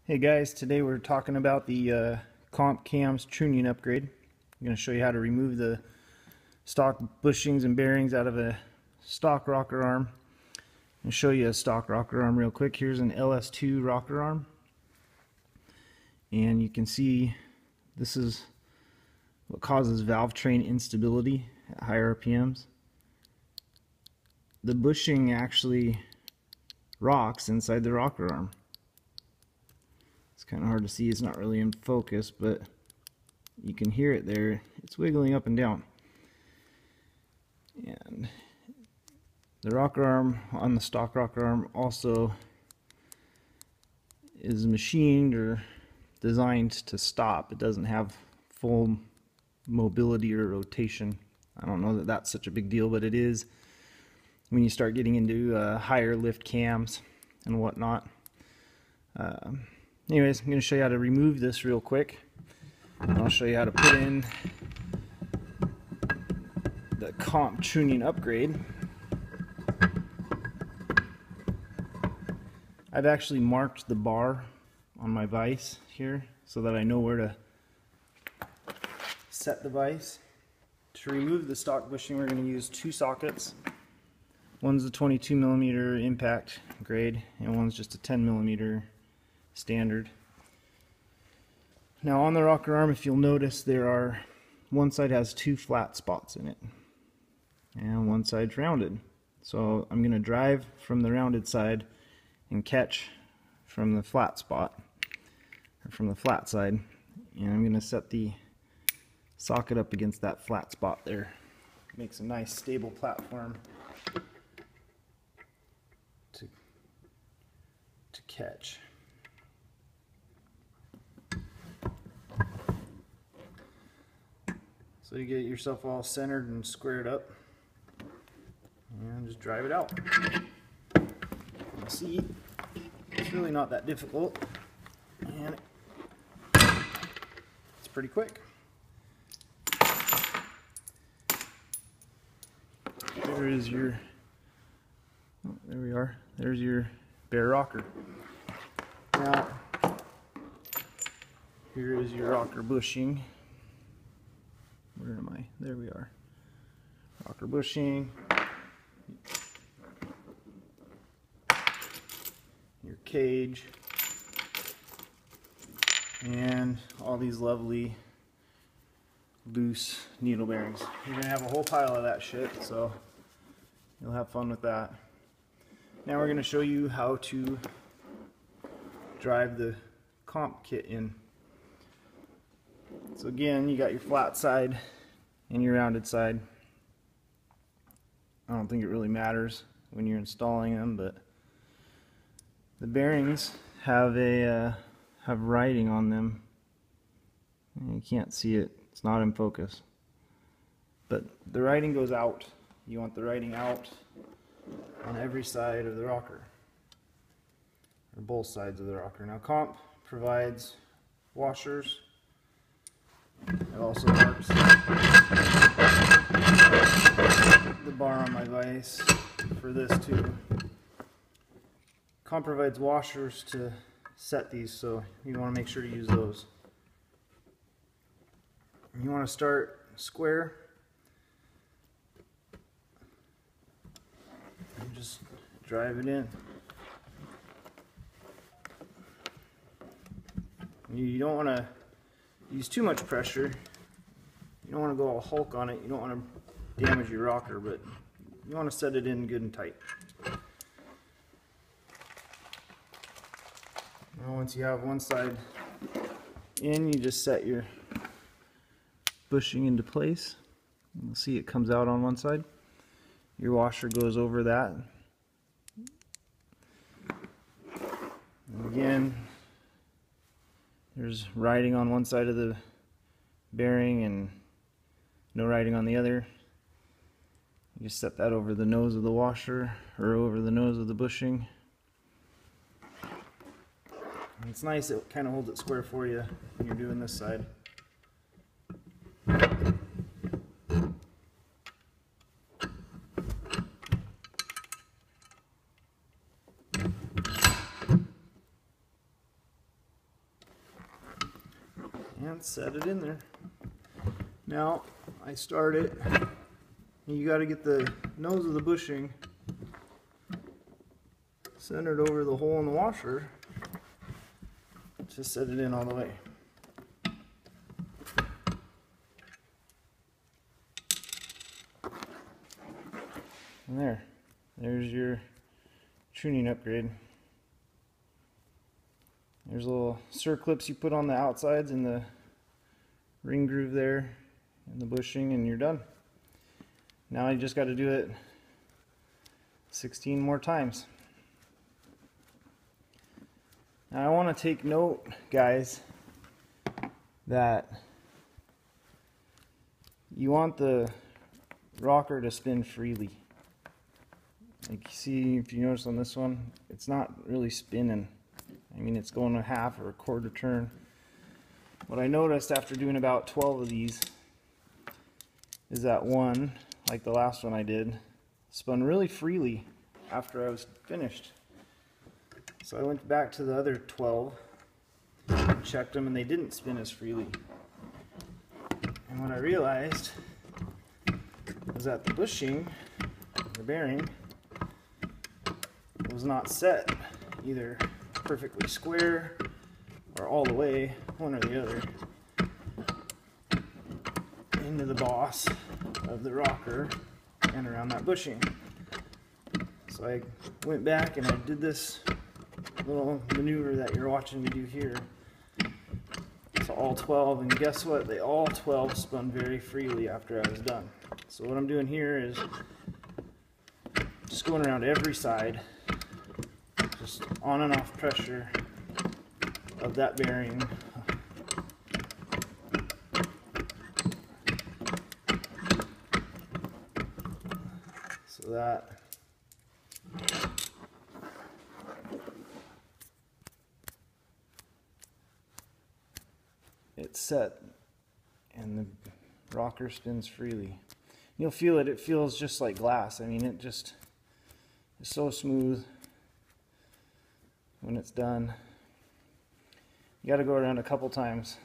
Hey guys, today we're talking about the Cams Trunion upgrade. I'm going to show you how to remove the stock bushings and bearings out of a stock rocker arm. I'll show you a stock rocker arm real quick. Here's an LS2 rocker arm, and you can see this is what causes valve train instability at higher RPMs. The bushing actually rocks inside the rocker arm. It's kind of hard to see, it's not really in focus, but you can hear it there. It's wiggling up and down. And the rocker arm on the stock rocker arm also is machined or designed to stop. It doesn't have full mobility or rotation. I don't know that that's such a big deal, but it is when you start getting into higher lift cams and whatnot. Anyways, I'm going to show you how to remove this real quick. And I'll show you how to put in the Cams Trunion upgrade. I've actually marked the bar on my vise here so that I know where to set the vise. To remove the stock bushing, we're going to use two sockets. One's a 22mm impact grade and one's just a 10mm standard. Now on the rocker arm, if you'll notice, one side has two flat spots in it and one side's rounded. So I'm going to drive from the rounded side and catch from the flat spot, or from the flat side, and I'm going to set the socket up against that flat spot there. Makes a nice stable platform to catch. So you get yourself all centered and squared up, and just drive it out. See, it's really not that difficult, and it's pretty quick. There is your, oh, there we are, there's your bare rocker. Now, here is your rocker bushing. Where am I? There we are. Rocker bushing. Your cage. And all these lovely loose needle bearings. You're going to have a whole pile of that shit, so you'll have fun with that. Now we're going to show you how to drive the comp kit in. So again, you got your flat side and your rounded side. I don't think it really matters when you're installing them, but the bearings have writing on them. And you can't see it, it's not in focus. But the writing goes out. You want the writing out on every side of the rocker, or both sides of the rocker. Now Comp provides washers. It also marks the bar on my vise for this too. Comp provides washers to set these, so you want to make sure to use those. You want to start square and just drive it in. You don't want to use too much pressure. You don't want to go all Hulk on it. You don't want to damage your rocker, but you want to set it in good and tight. Now once you have one side in, you just set your bushing into place. You'll see it comes out on one side. Your washer goes over that. And again, there's writing on one side of the bearing and no writing on the other. You just set that over the nose of the washer or over the nose of the bushing. And it's nice, it kind of holds it square for you when you're doing this side. and set it in there. Now I start it. You got to get the nose of the bushing centered over the hole in the washer to set it in all the way. And there's your Trunion upgrade. There's little circlips you put on the outsides in the ring groove there in the bushing, and you're done. Now you just got to do it 16 more times. Now I want to take note, guys, that you want the rocker to spin freely. Like you see, if you notice on this one, it's not really spinning. I mean, it's going a half or a quarter turn. What I noticed after doing about 12 of these is that one, like the last one I did, spun really freely after I was finished. So I went back to the other 12 and checked them, and they didn't spin as freely. And what I realized was that the bushing, the bearing, was not set either perfectly square or all the way, one or the other, into the boss of the rocker and around that bushing. So I went back and I did this little maneuver that you're watching me do here to all 12, and guess what? They all 12 spun very freely after I was done. So what I'm doing here is just going around every side, just on and off pressure of that bearing. So that it's set and the rocker spins freely. You'll feel it. It feels just like glass. I mean, it just is so smooth when it's done. You got to go around a couple times.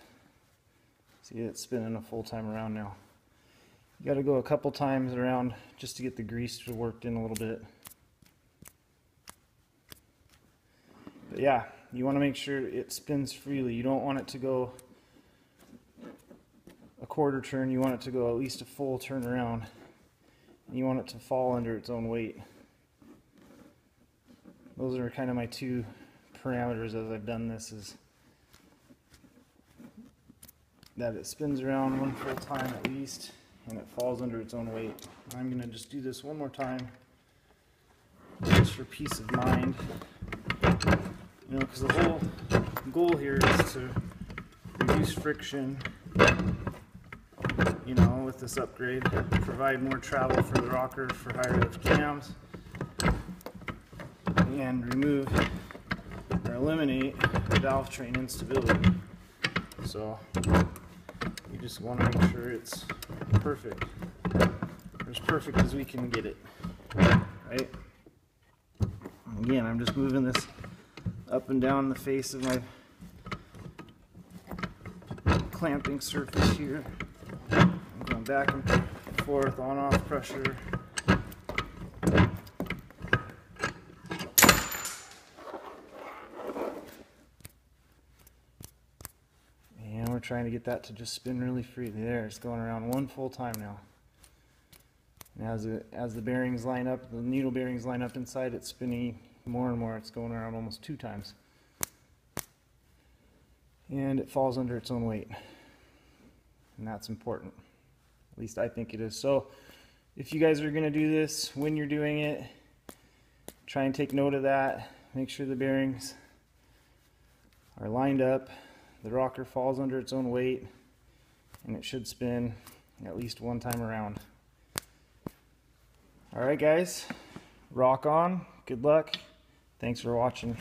See, it's spinning a full time around now. You got to go a couple times around just to get the grease worked in a little bit. But yeah, you want to make sure it spins freely. You don't want it to go a quarter turn. You want it to go at least a full turn around. And you want it to fall under its own weight. Those are kind of my two parameters as I've done this, is that it spins around one full time at least, and it falls under its own weight. I'm going to just do this one more time just for peace of mind, you know, because the whole goal here is to reduce friction, you know, with this upgrade, provide more travel for the rocker for higher lift cams, and remove or eliminate valve train instability. So you just want to make sure it's perfect, or as perfect as we can get it, right? Again, I'm just moving this up and down the face of my clamping surface here. I'm going back and forth, on-off pressure. And we're trying to get that to just spin really freely. There, it's going around one full time now. And as the bearings line up, the needle bearings line up inside, it's spinning more and more. It's going around almost 2 times. And it falls under its own weight. And that's important. At least I think it is. So if you guys are going to do this, when you're doing it, try and take note of that. Make sure the bearings are lined up, the rocker falls under its own weight, and it should spin at least one time around. Alright guys, rock on, good luck, thanks for watching.